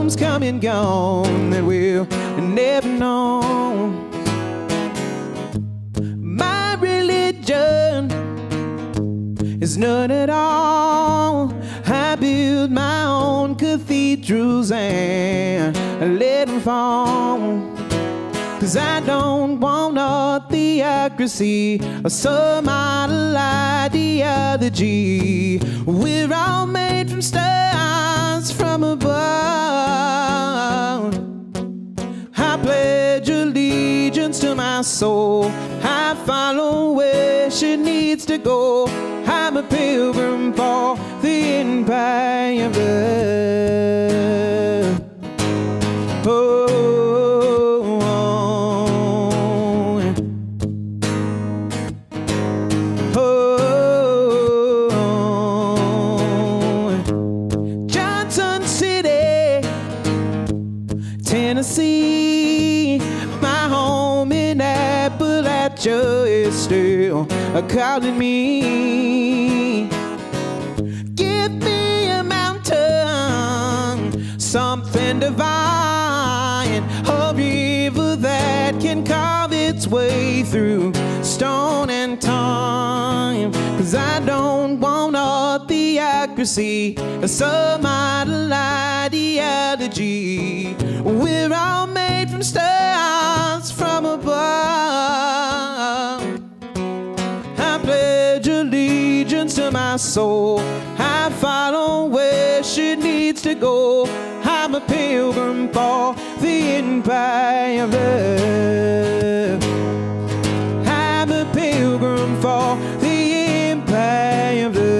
problems come and gone that we'll never know. My religion is none at all. I build my own cathedrals and let them fall. 'Cause I don't want no theocracy or some idle ideology. We're all made from stars from above. I pledge allegiance to my soul. I follow where she needs to go. I'm a pilgrim for the empire of love. Oh. Tennessee, my home in Appalachia is still calling me. Give me a mountain, something divine, a river that can carve its way through stone and time. 'Cause I don't want a theocracy or some idle ideology. We're all made from stars from above. I pledge allegiance to my soul. I follow where she needs to go. I'm a pilgrim for the empire of love. I'm a pilgrim for the empire of love.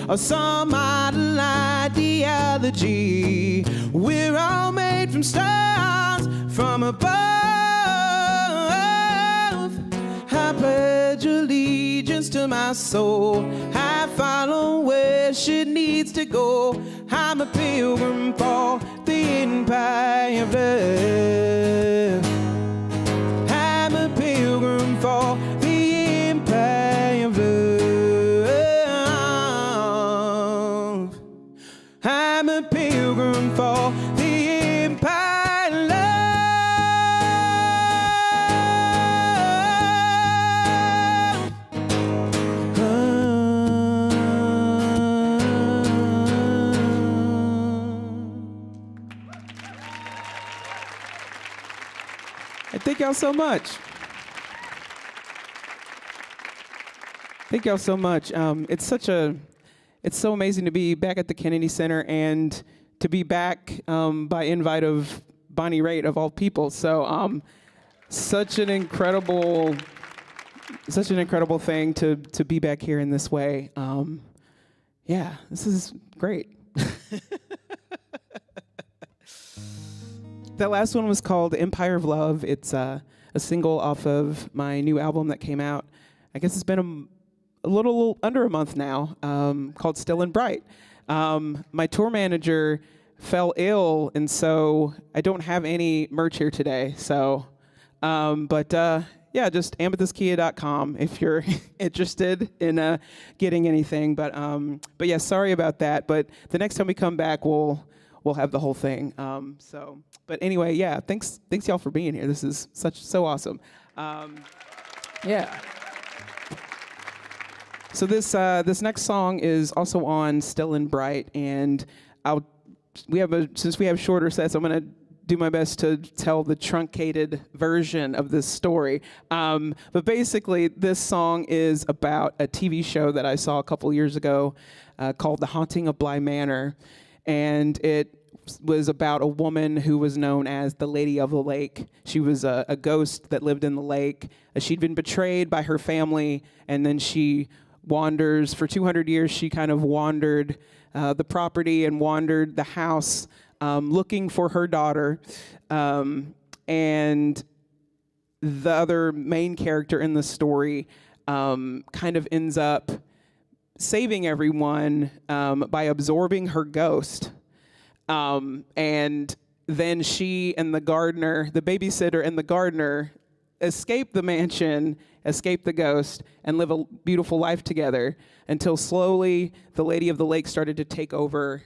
Or some idle ideology. We're all made from stars from above. I pledge allegiance to my soul. I follow where she needs to go. I'm a pilgrim for the empire of love. I'm a pilgrim for the empire of love. I'm a pilgrim for the empire of love. Thank y'all so much. Thank y'all so much. It's so amazing to be back at the Kennedy Center and to be back by invite of Bonnie Raitt of all people. So such an incredible thing to be back here in this way. Yeah, this is great. That last one was called Empire of Love. It's a single off of my new album that came out. I guess it's been a little under a month now, called Still and Bright. My tour manager fell ill, and so I don't have any merch here today. So, yeah, just amythystkiah.com if you're interested in getting anything. But yeah, sorry about that. But the next time we come back, we'll have the whole thing. But anyway, yeah, thanks y'all for being here. This is so awesome. Yeah. So this next song is also on Still and Bright, and since we have shorter sets, I'm gonna do my best to tell the truncated version of this story. But basically, this song is about a TV show that I saw a couple years ago called The Haunting of Bly Manor, and it was about a woman who was known as the Lady of the Lake. She was a ghost that lived in the lake. She'd been betrayed by her family, and then she wanders for 200 years. She kind of wandered the property and wandered the house looking for her daughter, and the other main character in the story kind of ends up saving everyone by absorbing her ghost. And then she and the gardener, the babysitter and the gardener, escape the mansion, escape the ghost, and live a beautiful life together until slowly the Lady of the Lake started to take over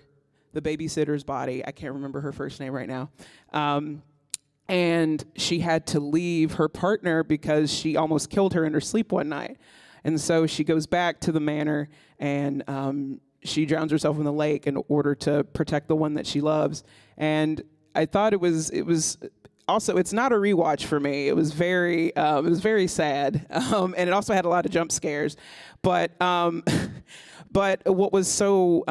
the babysitter's body. I can't remember her first name right now. And she had to leave her partner because she almost killed her in her sleep one night. And so she goes back to the manor and she drowns herself in the lake in order to protect the one that she loves. And I thought it was also, it's not a rewatch for me. It was very sad, and it also had a lot of jump scares. But what was so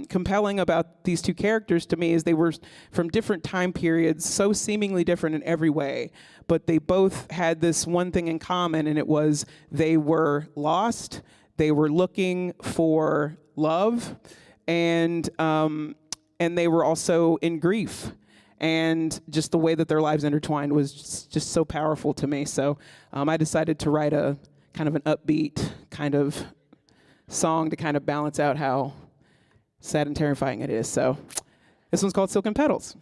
compelling about these two characters to me is they were from different time periods, so seemingly different in every way, but they both had this one thing in common, and it was they were lost, they were looking for love, and they were also in grief. And just the way that their lives intertwined was just so powerful to me. So I decided to write a kind of an upbeat kind of song to kind of balance out how sad and terrifying it is. So this one's called Silken Petals.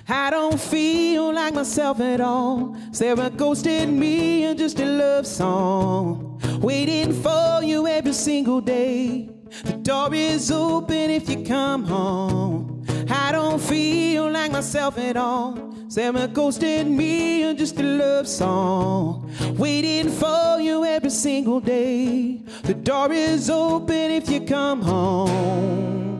I don't feel like myself at all. Sarah ghosted me in just a love song. Waiting for you every single day. The door is open if you come home. I don't feel like myself at all. Sarah ghosted me in just a love song. Waiting for you every single day. The door is open if you come home.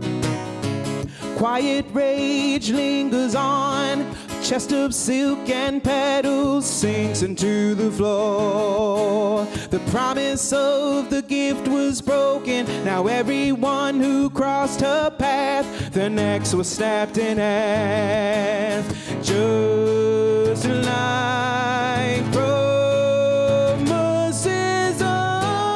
Quiet rage lingers on. A chest of silk and petals sinks into the floor. The promise of the gift was broken. Now everyone who crossed her path, their necks were snapped in half. Just like promises on.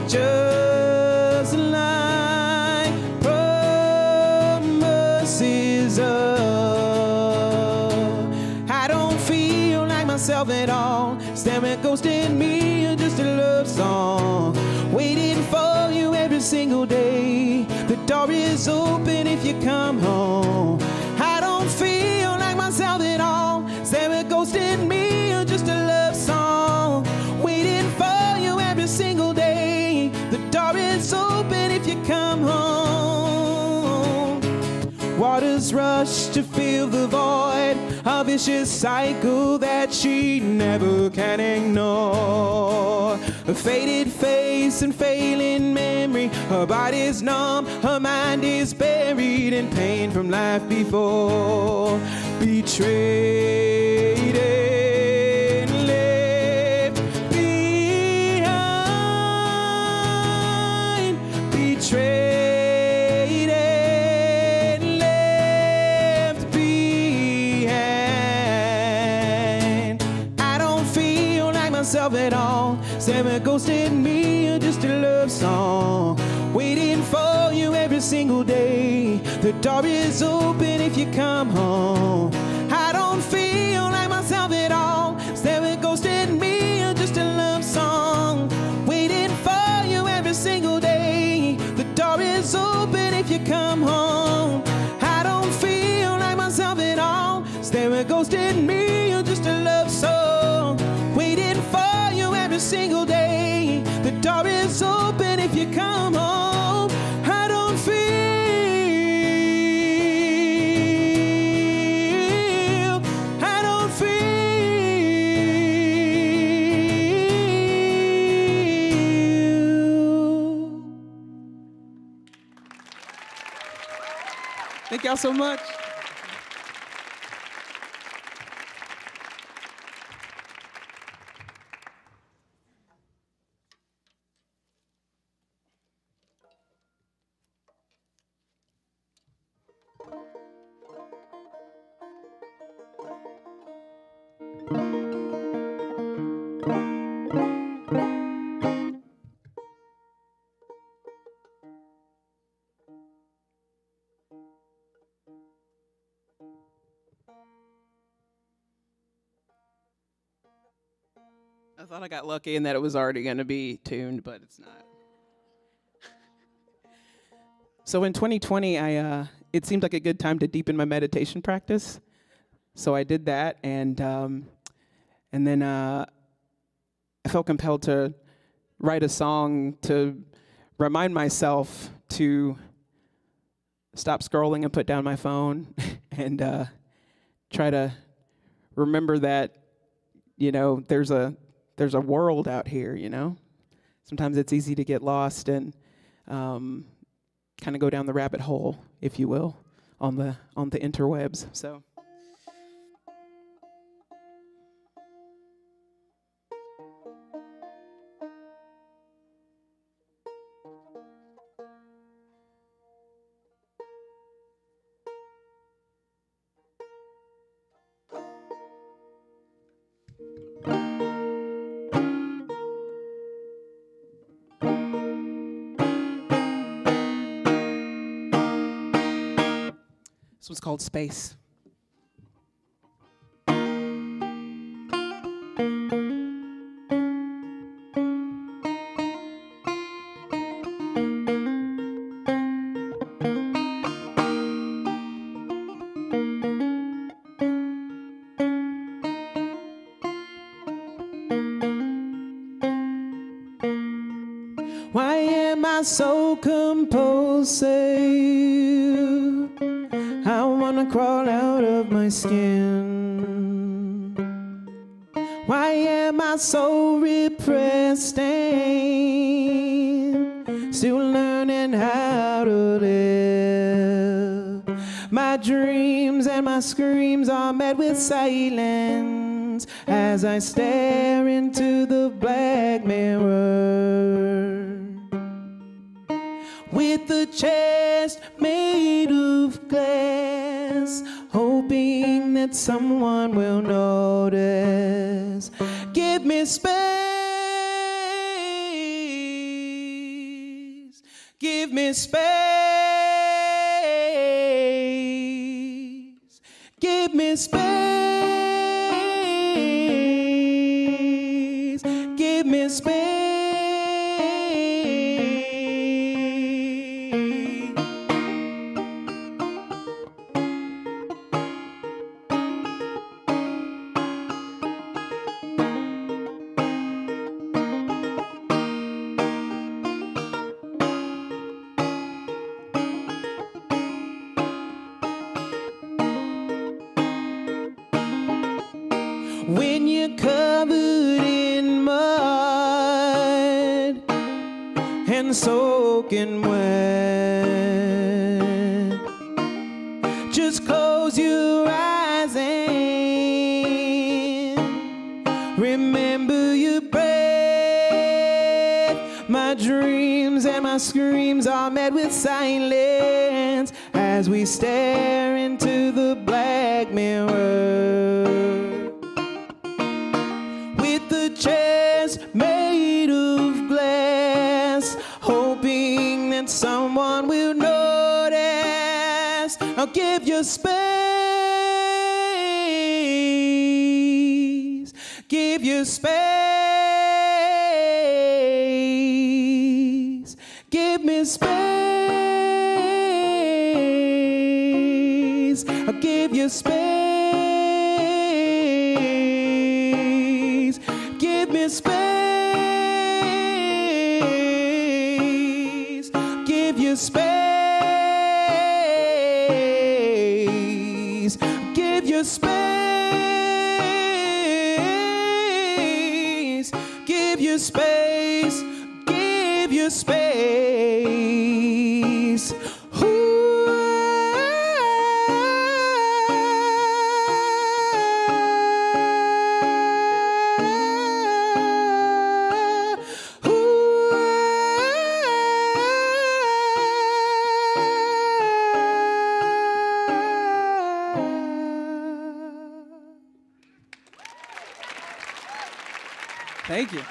Just like promises on. I don't feel like myself at all. Staring ghosted me in just a love song. Waiting for you every single day. The door is open if you come home. I don't feel like myself at all. Staring ghosted me in just a love song. Waiting for you every single day. The door is open if you come home. Waters rush to fill the void. A vicious cycle that she never can ignore. A faded face and failing memory. Her body's numb, her mind is buried in pain from life before. Betrayed and left behind. Betrayed. At all. Sarah ghosted me in just a love song. Waiting for you every single day. The door is open if you come home. I don't feel like myself at all. Sarah ghosted me in just a love song. Waiting for you every single day. The door is open if you come home. I don't feel like myself at all. Sarah ghosted me in just a love song. Waiting for every single day. The door is open if you come home. I don't feel Thank y'all so much. I thought I got lucky in that it was already going to be tuned, but it's not. So in 2020, it seemed like a good time to deepen my meditation practice. So I did that, and then I felt compelled to write a song to remind myself to stop scrolling and put down my phone and try to remember that, there's a world out here, Sometimes it's easy to get lost and kind of go down the rabbit hole, if you will, on the interwebs. So this one's called Space. Why am I so compulsive? I wanna crawl out of my skin. Why am I so repressed and still learning how to live? My dreams and my screams are met with silence as I stare into the black mirror. With a chest made of glass, hoping that someone will notice. Give me space. Give me space. Give me space. Give me space. When you're covered in mud and soaking wet, just close your eyes and remember your breath. My dreams and my screams are met with silence as we stare into the black mirror. Chairs made of glass, hoping that someone will notice. I'll give you space. Give you space. Give me space. I'll give you space. Give me space. Give you space. Give you space. Give you space. Give you space. Thank you.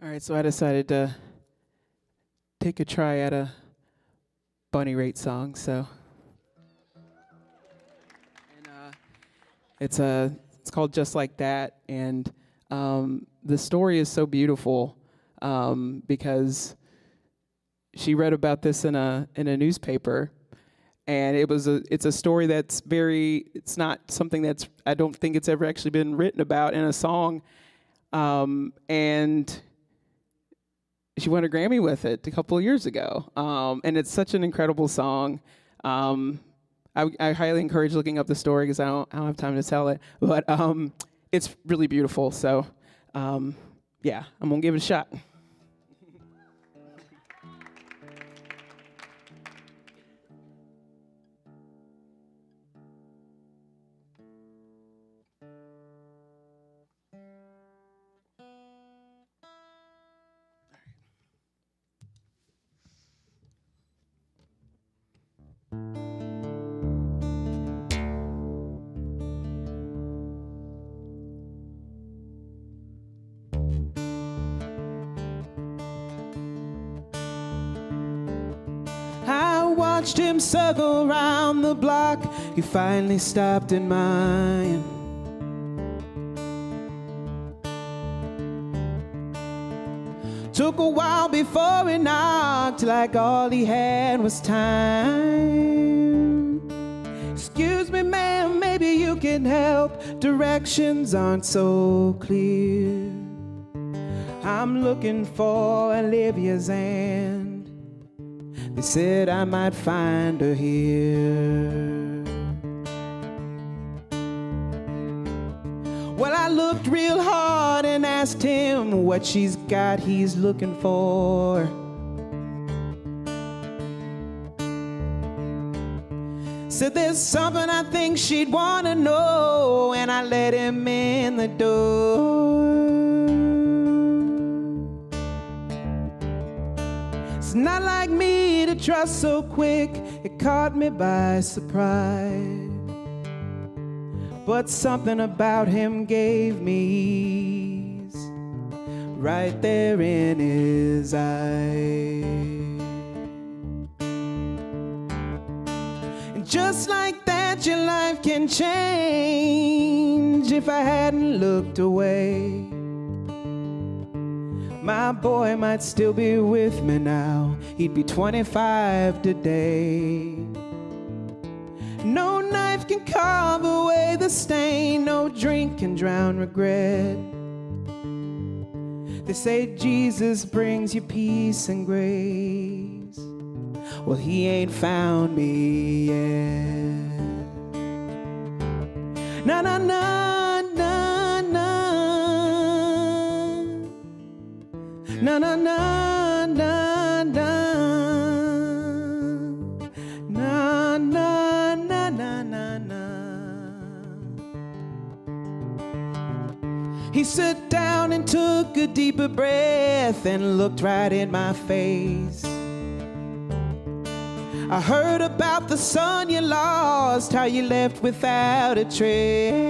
All right, so I decided to take a try at a Bonnie Raitt song. So, and it's called Just Like That, and the story is so beautiful because she read about this in a newspaper, and it's a story that's it's not something that's, I don't think it's ever actually been written about in a song, and she won a Grammy with it a couple of years ago, and it's such an incredible song. I highly encourage looking up the story because I don't have time to tell it, but it's really beautiful. So, yeah, I'm gonna give it a shot. Watched him circle around the block. He finally stopped in mine. Took a while before he knocked, like all he had was time. Excuse me, ma'am, maybe you can help. Directions aren't so clear. I'm looking for Olivia's hand. They said I might find her here. Well, I looked real hard and asked him what she's got he's looking for. Said there's something I think she'd want to know, and I let him in the door. It's not like me to trust so quick, it caught me by surprise. But something about him gave me ease, right there in his eyes. And just like that, your life can change. If I hadn't looked away, my boy might still be with me now. He'd be 25 today. No knife can carve away the stain. No drink can drown regret. They say Jesus brings you peace and grace. Well, he ain't found me yet. Na na na na na. Na na na na na. Na na na na na na. He sat down and took a deeper breath and looked right in my face. I heard about the son you lost, how you left without a trace.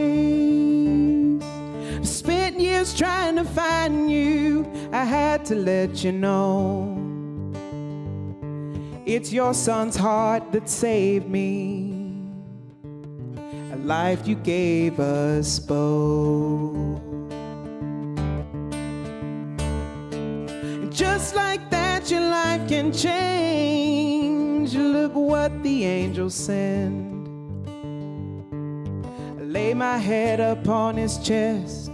Spent years trying to find you, I had to let you know. It's your son's heart that saved me, a life you gave us both. And just like that, your life can change. Look what the angels send. I lay my head upon his chest.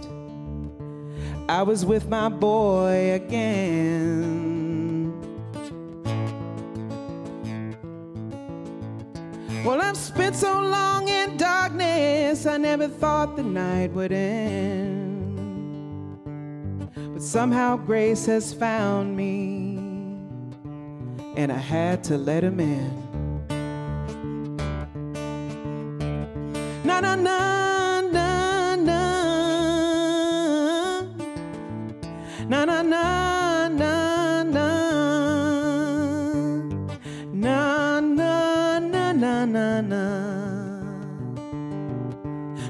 I was with my boy again. Well, I've spent so long in darkness, I never thought the night would end. But somehow grace has found me, and I had to let him in. Na na na na na. Na na na na na. Na na na na na na.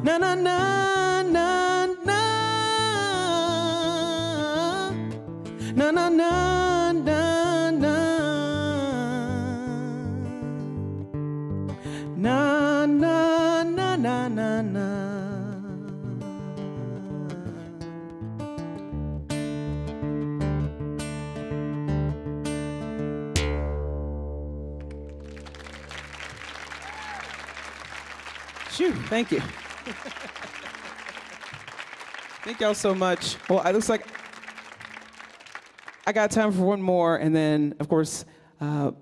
Na na na na na. na, na, na. Phew, thank you. Thank y'all so much. Well, it looks like I got time for one more, and then, of course,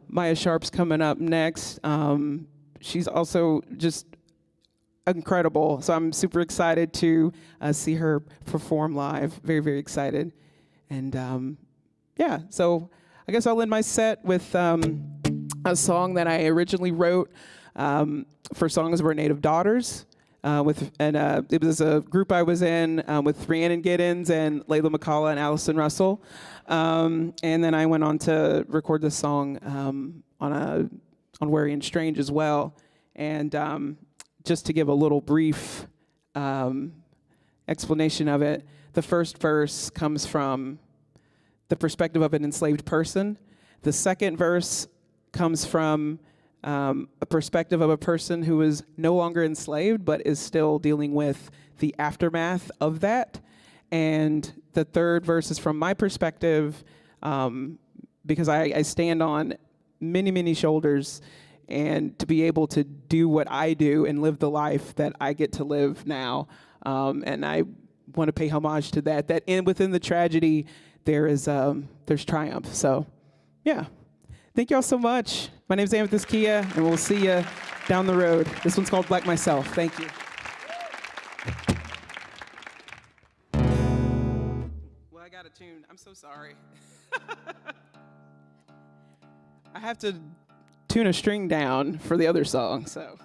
Maia Sharp's coming up next. She's also just incredible, so I'm super excited to see her perform live. Very, very excited. And yeah, so I guess I'll end my set with a song that I originally wrote for Songs of Our Native Daughters. It was a group I was in with Rhiannon Giddens and Layla McCullough and Allison Russell. And then I went on to record this song on Wary and Strange as well. And just to give a little brief explanation of it, the first verse comes from the perspective of an enslaved person. The second verse comes from a perspective of a person who is no longer enslaved, but is still dealing with the aftermath of that. And the third verse is from my perspective, because I stand on many, many shoulders, and to be able to do what I do and live the life that I get to live now. And I want to pay homage to that. Within the tragedy, there's triumph. So, yeah. Thank y'all so much. My name's Amythyst Kiah, and we'll see you down the road. This one's called Like Myself. Thank you. Well, I got a tune. I'm so sorry. I have to tune a string down for the other song, so.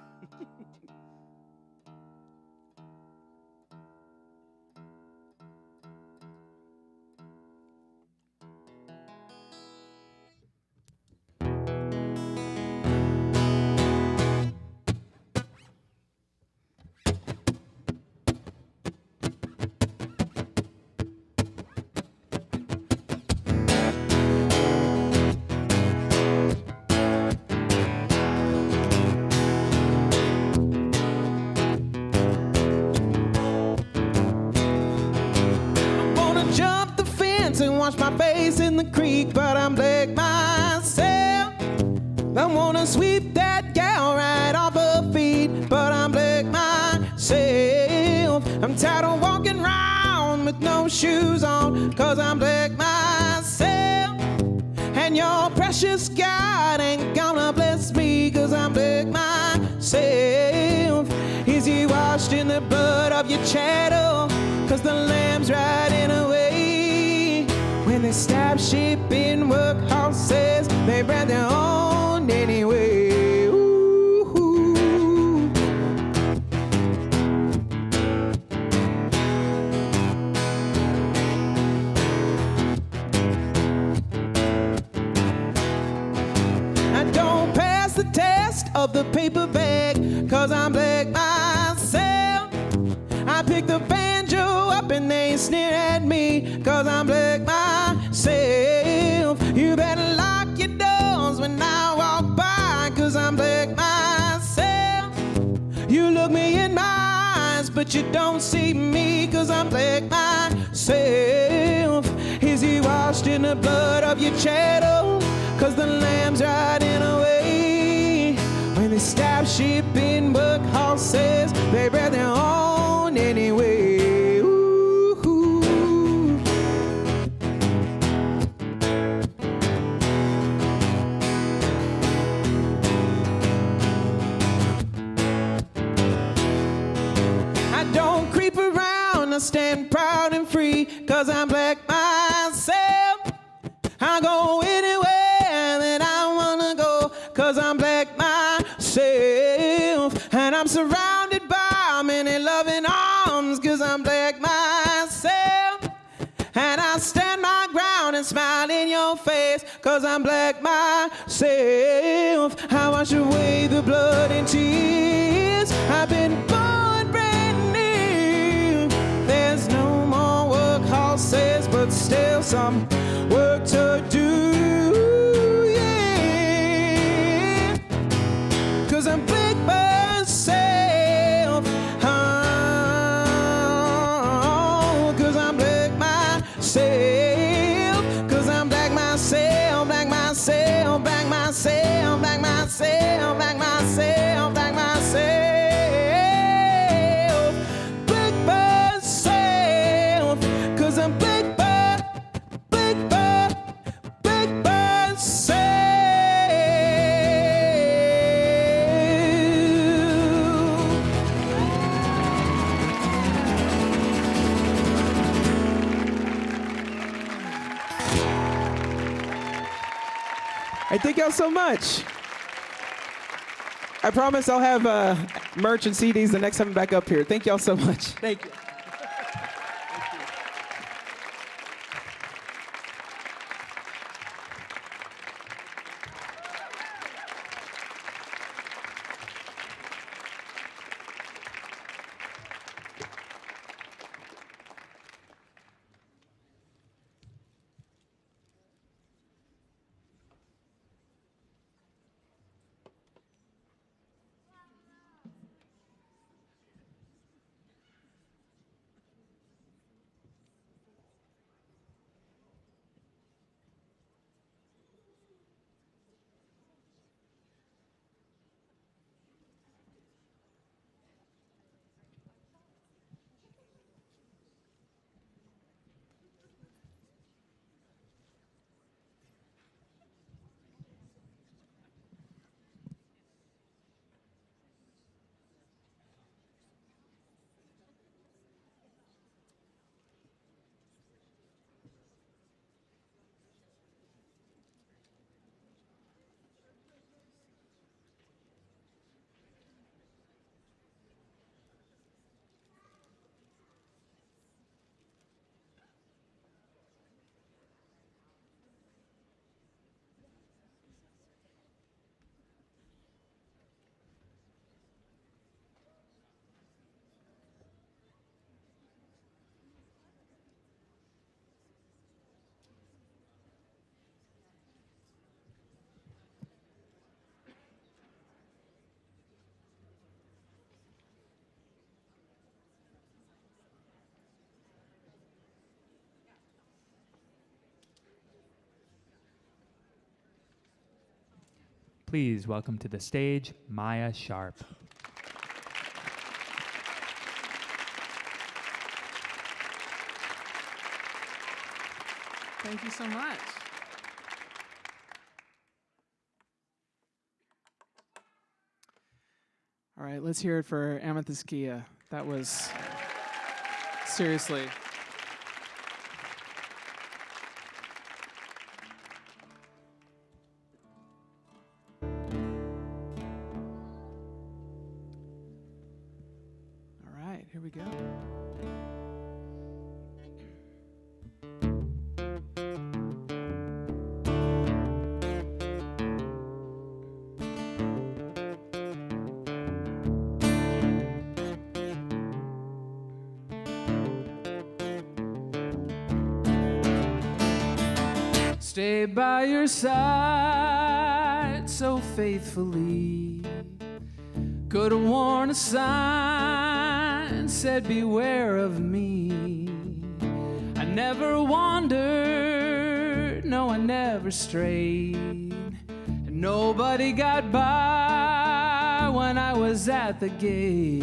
And wash my face in the creek, but I'm black myself. I wanna sweep that gal right off her feet, but I'm black myself. I'm tired of walking around with no shoes on, cause I'm black myself. And your precious God ain't gonna bless me, cause I'm black myself. Is he washed in the blood of your chattel, cause the lamb's riding away? When they stop shipping workhorses, they brand their own anyway. Ooh. I don't pass the test of the paper bag, cause I'm black myself. I pick the banjo up and they sneer at me, cause I'm black myself. You better lock your doors when I walk by, cause I'm black myself. You look me in my eyes, but you don't see me, cause I'm black myself. Is he washed in the blood of your chattel, cause the lamb's riding away? When they stop shipping workhorses, they bear their own anyway. I stand proud and free, cause I'm black myself. I go anywhere that I wanna go, cause I'm black myself. And I'm surrounded by many loving arms, cause I'm black myself. And I stand my ground and smile in your face, cause I'm black myself. I wash away the blood and tears. I've been born brand new. There's no more workhorses, but still some work to do, yeah. Cause I'm black myself. I thank y'all so much. I promise I'll have merch and CDs the next time I'm back up here. Thank y'all so much. Thank you. Please welcome to the stage, Maia Sharp. Thank you so much. All right, let's hear it for Amythyst Kiah. That was, seriously. All right, here we go. Stay by your side so faithfully. Could have worn a sign, said beware of me. I never wandered, no, I never strayed. And nobody got by when I was at the gate.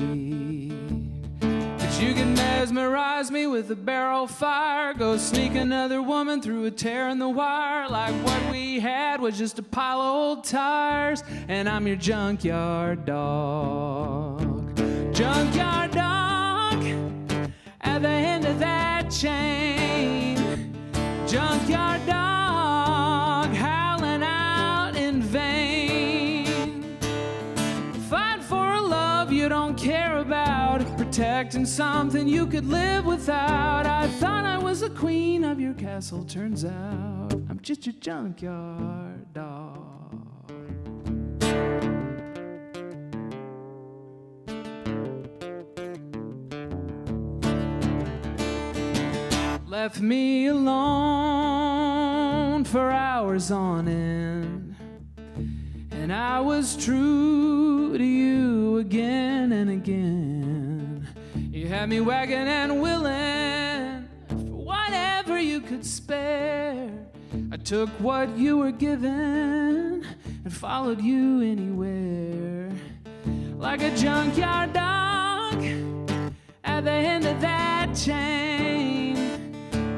You can mesmerize me with a barrel fire. Go sneak another woman through a tear in the wire. Like what we had was just a pile of old tires. And I'm your junkyard dog. Junkyard dog at the end of that chain. Junkyard dog howling out in vain. Fight for a love you don't care about. Protecting something you could live without. I thought I was the queen of your castle. Turns out I'm just your junkyard dog. Left me alone for hours on end, and I was true to you again and again. You had me wagging and willing for whatever you could spare. I took what you were given and followed you anywhere. Like a junkyard dog at the end of that chain.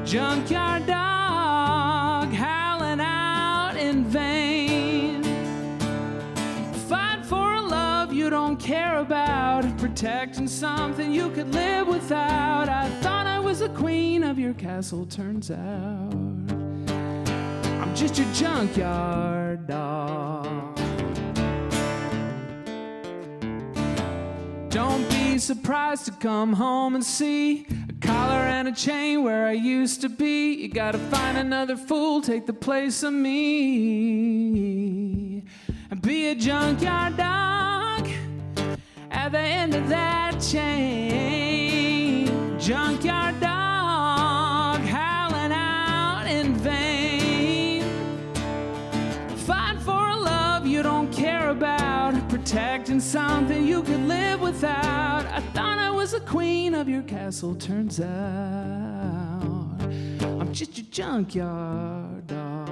Junkyard dog howling out in vain. Fight for a love you don't care about. Protecting something you could live without. I thought I was the queen of your castle. Turns out I'm I'm just your junkyard dog. Don't be surprised to come home and see a collar and a chain where I used to be. You gotta find another fool, take the place of me, and be a junkyard dog at the end of that chain. Junkyard dog howling out in vain, fight for a love you don't care about, protecting something you could live without. I thought I was the queen of your castle, turns out I'm just your junkyard dog.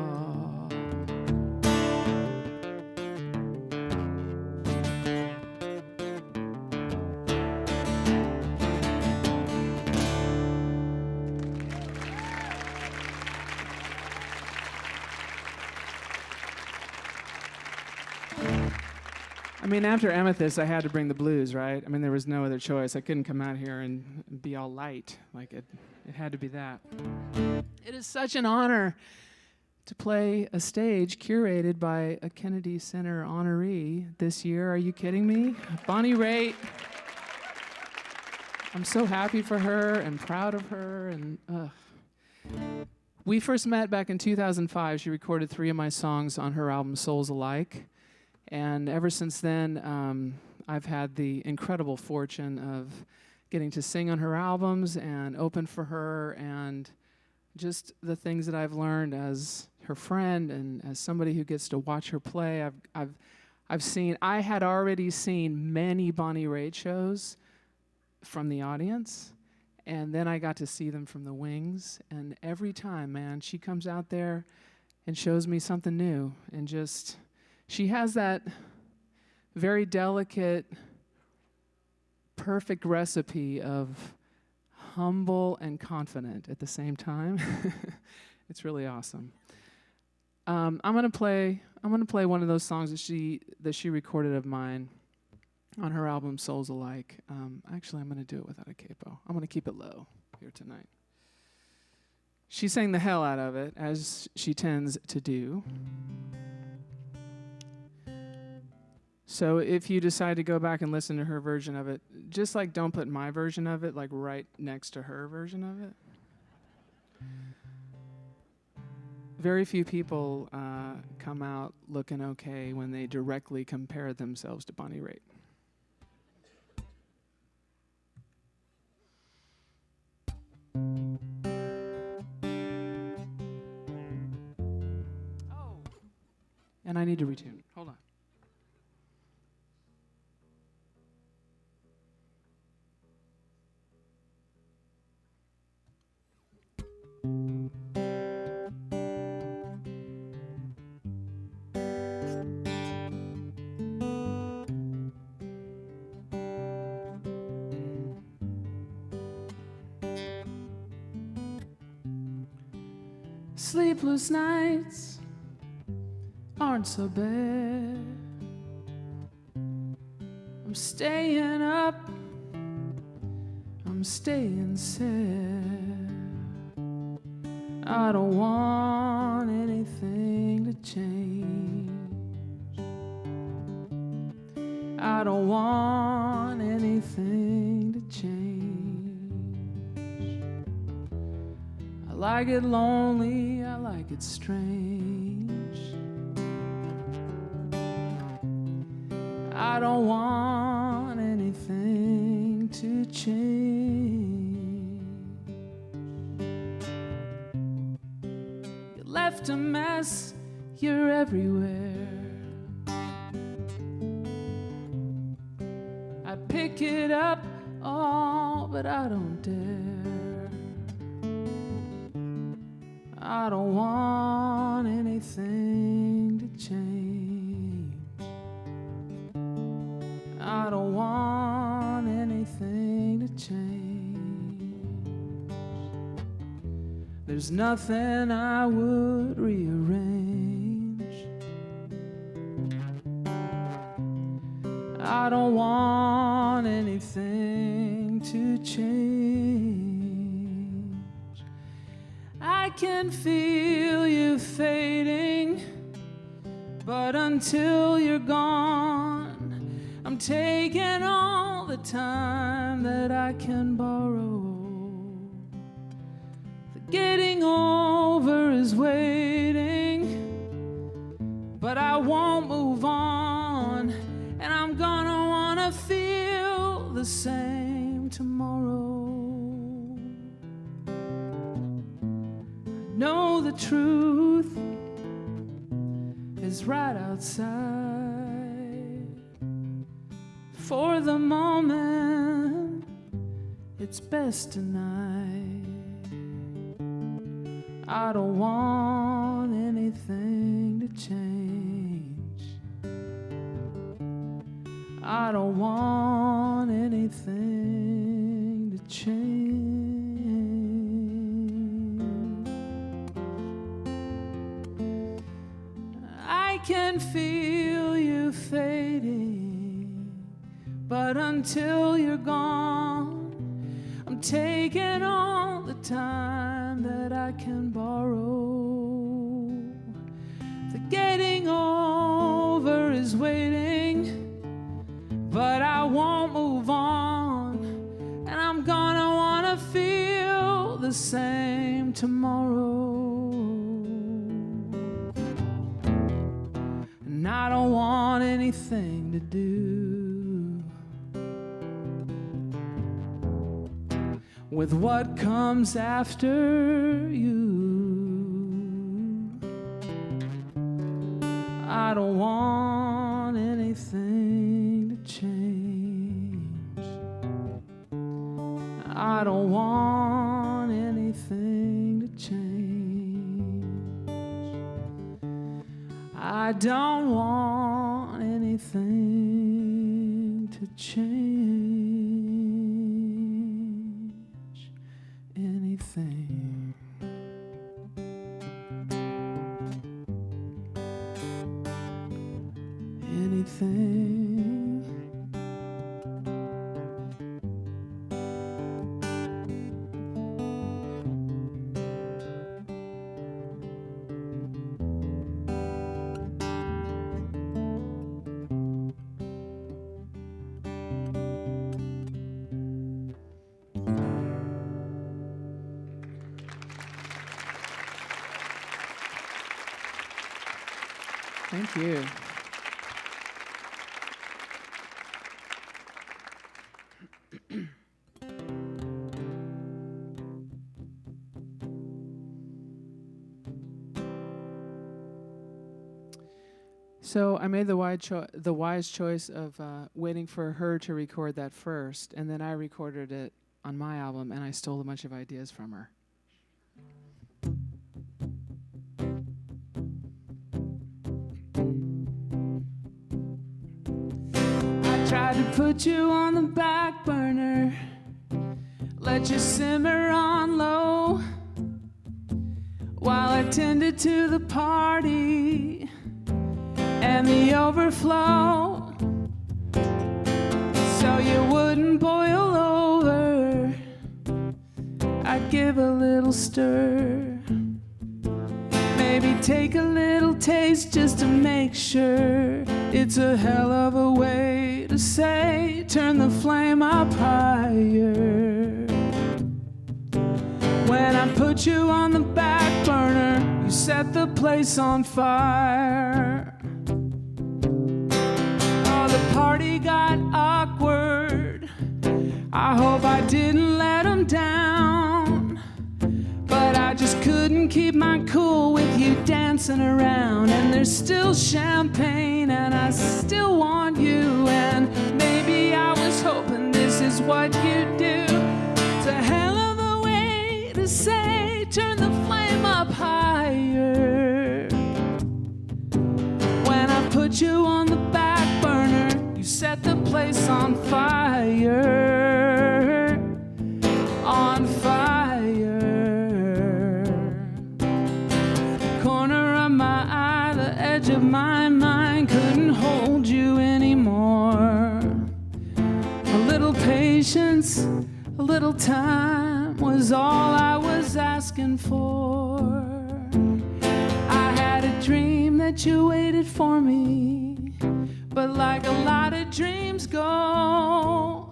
I mean, after Amythyst, I had to bring the blues, right? I mean, there was no other choice. I couldn't come out here and be all light. Like, it had to be that. It is such an honor to play a stage curated by a Kennedy Center honoree this year. Are you kidding me? Bonnie Raitt. I'm so happy for her and proud of her. And we first met back in 2005. She recorded 3 of my songs on her album Souls Alike. And ever since then, I've had the incredible fortune of getting to sing on her albums and open for her, and just the things that I've learned as her friend and as somebody who gets to watch her play. I had already seen many Bonnie Raitt shows from the audience, and then I got to see them from the wings. And every time, man, she comes out there and shows me something new, and just. She has that very delicate, perfect recipe of humble and confident at the same time. It's really awesome. I'm gonna play one of those songs that she recorded of mine on her album Souls Alike. Actually, I'm gonna do it without a capo. I'm gonna keep it low here tonight. She sang the hell out of it, as she tends to do. So if you decide to go back and listen to her version of it, just like don't put my version of it like right next to her version of it. Very few people come out looking okay when they directly compare themselves to Bonnie Raitt. Oh, and I need to retune. Hold on. Sleepless nights aren't so bad. I'm staying up, I'm staying sad. I don't want anything to change. I don't want anything to change. I like it lonely, I like it strange. I don't want anything to change. You left a mess, you're everywhere. I'd pick it up, oh, but I don't dare. I don't want anything to change. I don't want anything to change. There's nothing I would rearrange. I don't want anything to change. I can feel you fading, but until you're gone, I'm taking all the time that I can borrow. The getting over is waiting, but I won't move on, and I'm gonna wanna feel the same tomorrow. I know the truth is right outside. For the moment, it's best tonight. I don't want anything to change. I don't want anything to change. I can feel you fading, but until you're gone, I'm taking all the time that I can borrow. The getting over is waiting, but I won't move on, and I'm gonna wanna feel the same tomorrow. And I don't want anything to do with what comes after you. I don't want anything to change. I don't want anything to change. I don't want anything to change. Anything. Anything. Thank you. So I made the wise choice of waiting for her to record that first, and then I recorded it on my album, and I stole a bunch of ideas from her. I tried to put you on the back burner, let you simmer on low, while I tended to the party and the overflow, so you wouldn't boil over. I'd give a little stir, maybe take a little taste just to make sure. It's a hell of a way to say, turn the flame up higher. When I put you on the back burner, you set the place on fire. The party got awkward. I hope I didn't let them down, but I just couldn't keep my cool with you dancing around. And there's still champagne, and I still want you. And maybe I was hoping this is what you do. It's a hell of a way to say, turn the flame up higher. When I put you on the back burner, you set the place on fire, on fire. Corner of my eye, the edge of my mind, couldn't hold you anymore. A little patience, a little time was all I was asking for. dream that you waited for me. But like a lot of dreams go,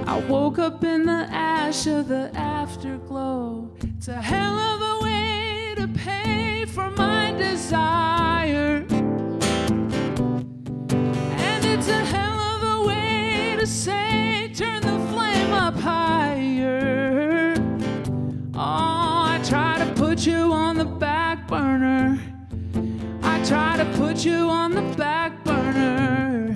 I woke up in the ash of the afterglow. It's a hell of a way to pay for my desire, and it's a hell of a way to say, turn the flame up higher. Oh, I try to put you on the back burner. I try to put you on the back burner.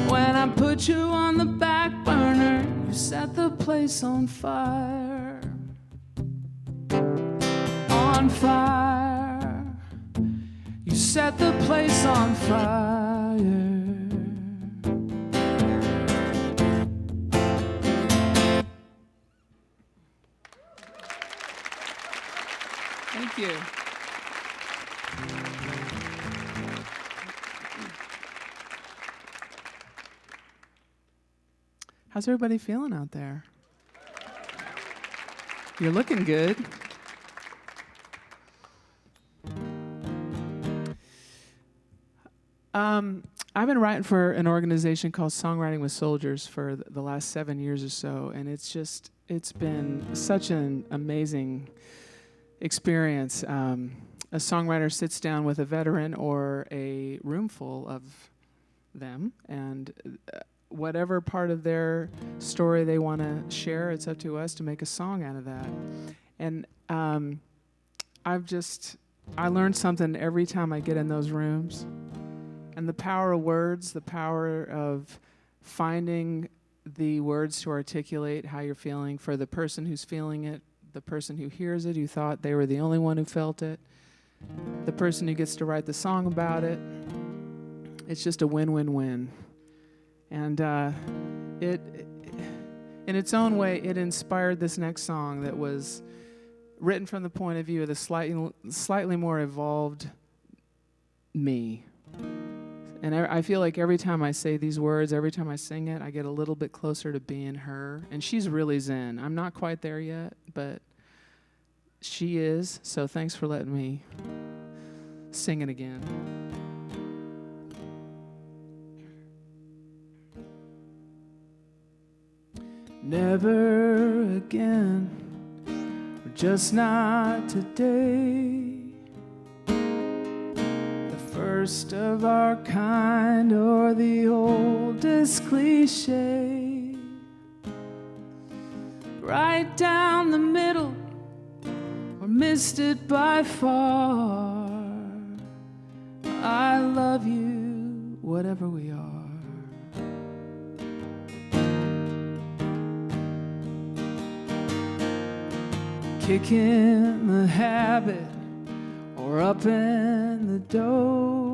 When I put you on the back burner, you set the place on fire. On fire. You set the place on fire. Thank you. How's everybody feeling out there? You're looking good. I've been writing for an organization called Songwriting with Soldiers for the last 7 years or so, and it's been such an amazing experience. A songwriter sits down with a veteran or a room full of them, and whatever part of their story they want to share, it's up to us to make a song out of that. And I learn something every time I get in those rooms. And the power of words, the power of finding the words to articulate how you're feeling for the person who's feeling it, the person who hears it, who thought they were the only one who felt it, the person who gets to write the song about it. It's just a win-win-win. And it, in its own way, it inspired this next song that was written from the point of view of the slightly more evolved me. And I feel like every time I say these words, every time I sing it, I get a little bit closer to being her. And she's really zen. I'm not quite there yet, but she is. So thanks for letting me sing it again. Never again, or just not today. First of our kind, or the oldest cliche. Right down the middle, or missed it by far. I love you, whatever we are. Kicking the habit, or up in the dose.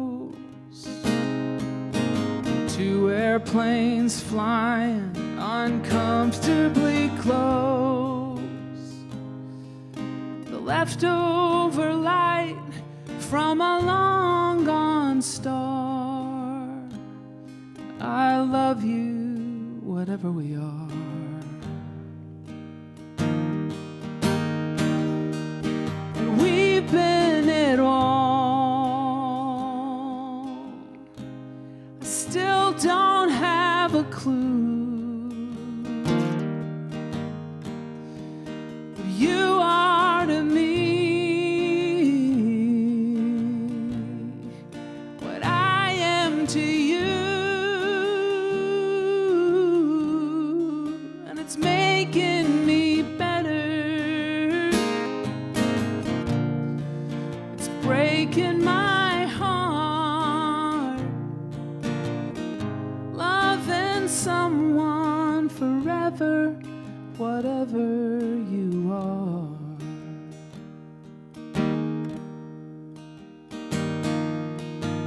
2 airplanes flying uncomfortably close. The leftover light from a long gone star. I love you, whatever we are. We've been it all. I still don't have a clue. But you are to me what I am to you. And it's making me better. Breaking my heart, loving someone forever, whatever you are.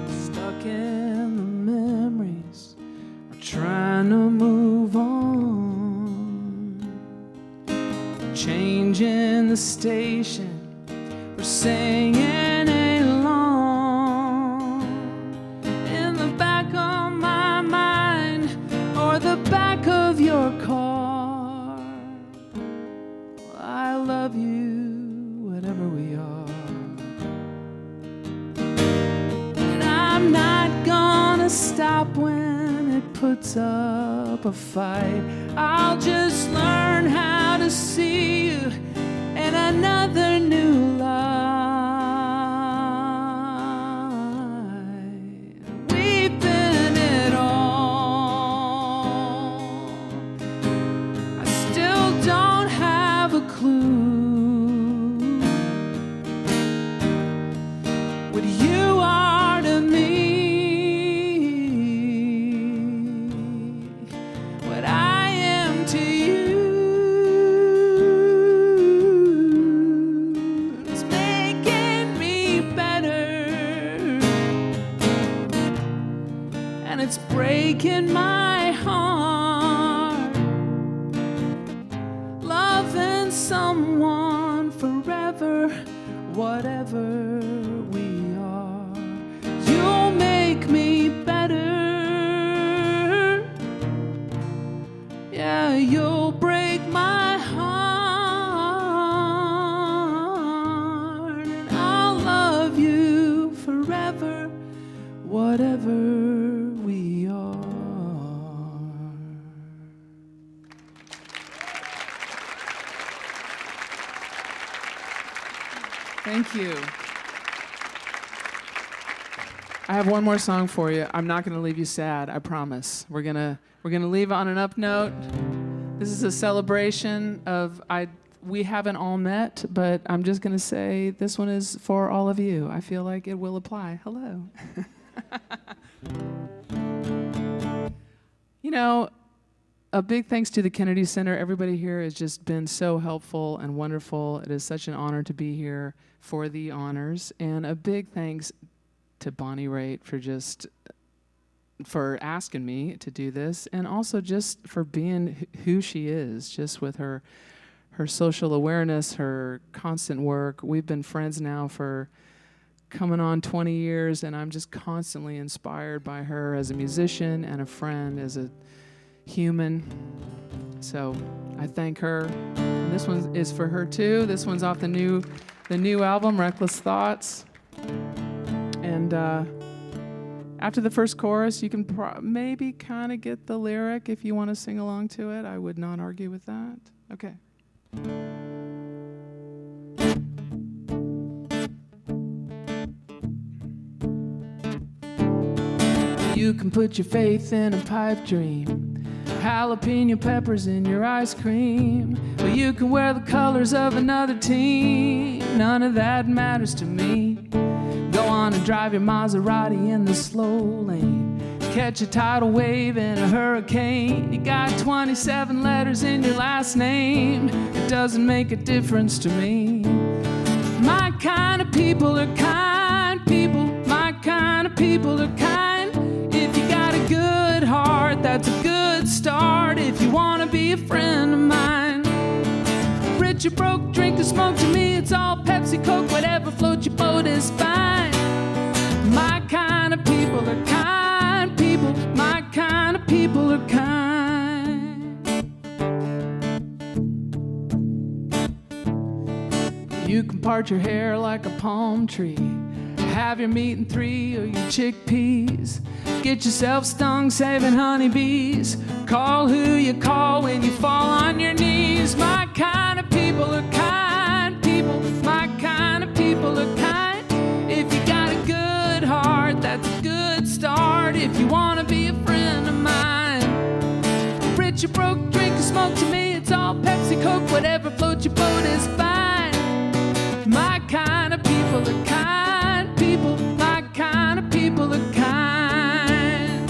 Stuck in the memories, or trying to move on. Changing the station, or singing your car. Well, I love you, whatever we are. puts up a fight. I'll just learn how to see you in another new light. We've been it all. I still don't have a clue what you are to me. It's breaking my heart, loving someone forever, whatever we are. You'll make me better. Yeah, you'll break my heart, and I'll love you forever, whatever. Thank you. I have one more song for you. I'm not going to leave you sad, I promise. We're gonna leave on an up note. This is a celebration of we haven't all met, but I'm just going to say this one is for all of you. I feel like it will apply. Hello. You know, a big thanks to the Kennedy Center. Everybody here has just been so helpful and wonderful. It is such an honor to be here for the honors. And a big thanks to Bonnie Raitt for asking me to do this, and also just for being who she is, just with her social awareness, her constant work. We've been friends now for coming on 20 years, and I'm just constantly inspired by her as a musician and a friend, as a human. So I thank her. And this one is for her too. This one's off the new album, Reckless Thoughts. And after the first chorus, you can maybe kind of get the lyric if you want to sing along to it. I would not argue with that. Okay. You can put your faith in a pipe dream, jalapeno peppers in your ice cream, or you can wear the colors of another team. None of that matters to me. Go on and drive your Maserati in the slow lane, catch a tidal wave in a hurricane. You got 27 letters in your last name. It doesn't make a difference to me. My kind of people are kind people. My kind of people are kind. If you got a good heart, that's a good start. If you want to be a friend of mine, rich or broke, drink or smoke, to me it's all Pepsi, Coke, whatever floats your boat is fine. My kind of people are kind people. My kind of people are kind. You can part your hair like a palm tree, have your meat in 3 or your chickpeas, get yourself stung saving honeybees, call who you call when you fall on your knees. My kind of people are kind people. My kind of people are kind. If you got a good heart, that's a good start. If you want to be a friend of mine, rich or broke, drink or smoke, to me it's all Pepsi, Coke, whatever floats your boat is fine. My kind of people are kind people. My kind of people are kind.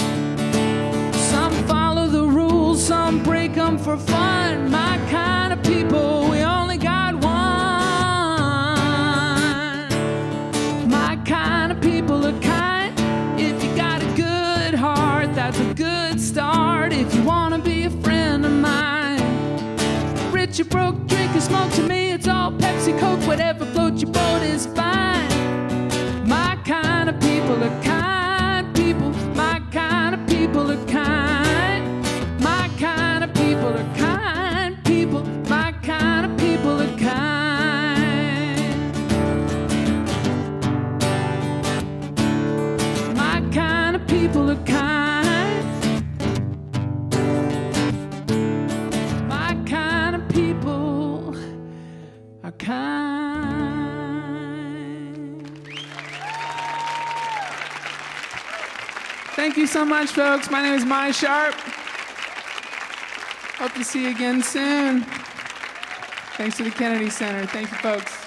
Some follow the rules, some break them for fun. My kind of people, we only got one. My kind of people are kind. If you got a good heart, that's a good start. If you want to be a friend of mine, rich or broke, drink or smoke, to me it's all Pepsi, Coke, whatever floats your boat is fine. My kind of people are kind people. My kind of people are kind. My kind of people are kind people. My kind of people are kind. My kind of people are kind. Thank you so much, folks. My name is Maia Sharp. Hope to see you again soon. Thanks to the Kennedy Center. Thank you, folks.